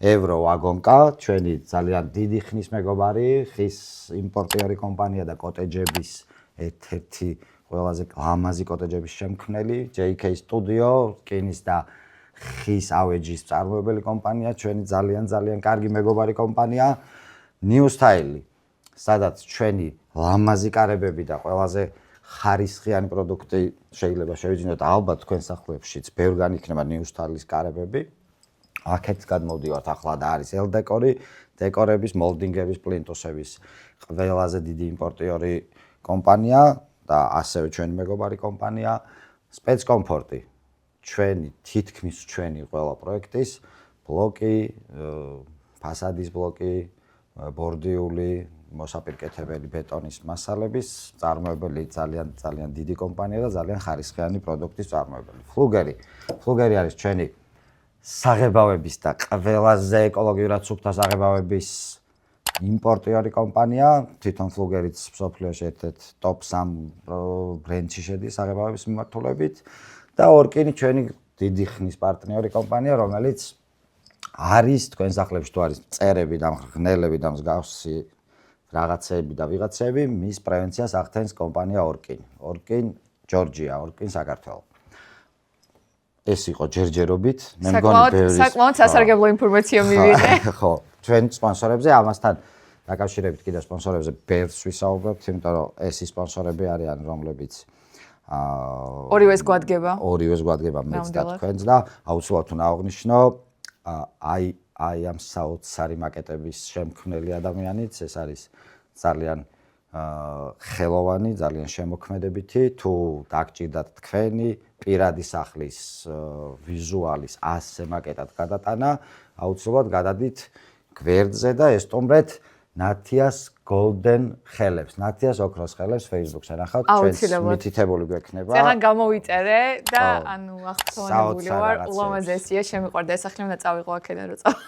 ევრო ვაგონკა, ჩვენი ძალიან დიდი ხნის მეგობარი, ხის იმპორტიორი კომპანია და კოტეჯების ერთ-ერთი ყველაზე ლამაზი კოტეჯების შემქმნელი, JK Studio, რკინის და ხის ავეჯის მწარმოებელი კომპანია, ჩვენი ძალიან კარგი მეგობარი კომპანია, New Style, სადაც ჩვენი ლამაზი კარებები და ყველაზე ხარისხიანი პროდუქტი შეიძლება შევიძინოთ ალბათ თქვენ სახლებშიც, ბევრგან იქნება New Style-ის კარებები. აქეთ გადმოვდივართ ახლა და არის L-Decor-ი, დეკორების, მოლდინგების, პლინტუსების ყველაზე დიდი იმპორტიორი კომპანია და ასევე ჩვენი მეგობარი კომპანია Spec Comfort-ი. თითქმის ჩვენი ყველა პროექტის ბლოკი, ფასადის ბლოკი, ბორდიული, მოსაპირკეთებელი ბეტონის მასალების მწარმოებელი ძალიან დიდი კომპანია და ძალიან ხარისხიანი პროდუქტის მწარმოებელი. ფლუგერი არის ჩვენი საღებავების და ყველაზე ეკოლოგიურად სუფთა საღებავების იმპორტიორი კომპანია, თვითონ ფლუგერიც მსოფლიოში ერთ-ერთ ტოპ 3 ბრენდში შედის საღებავების მიმართულებით და ორკინი ჩვენი დიდი ხნის პარტნიორი კომპანია, რომელიც არის თქვენ სახლებში თუ არის წერები და ღნელები და მსგავსი რაღაცეები და ვიღაცეები, მის პრევენციას ახდენს კომპანია ორკინ. ორკინ ჯორჯია, ორკინ საქართველო. ეს იყო ჯერჯერობით, მე მგონი ბევრი საკმაოდ სასარგებლო ინფორმაცია მივიღე. ხო, ჩვენ სპონსორებზე ამასთან დაკავშირებით კიდევ სპონსორებზე ბევრს ვისაუბრებთ, იმიტომ რომ ეს ის სპონსორები არიან, რომლებიც ორივეს გვადგება მეც და თქვენც და აუცილებლად უნდა აღვნიშნო აი ამ საოცარი მაკეტების შემქმნელი ადამიანიც, ეს არის ძალიან ხელოვანი, ძალიან შემოქმედებითი, თუ დაგჭირდათ თქვენი პირადი სახლის ვიზუალის ასე მაკეტად გადატანა, აუცილებლად გადადით გვერდზე და ესტუმრეთ ნათიას Golden ხელებს, ნათიას ოქროს ხელებს Facebook-ზე ნახავთ, ჩვენს მითითებული გვექნება. წეგან გამოვიწერე და ახსოვანებული ვარ, ულამაზესია, შემიყვარდა ეს სახლი, უნდა წავიღო აქედან რო წავა.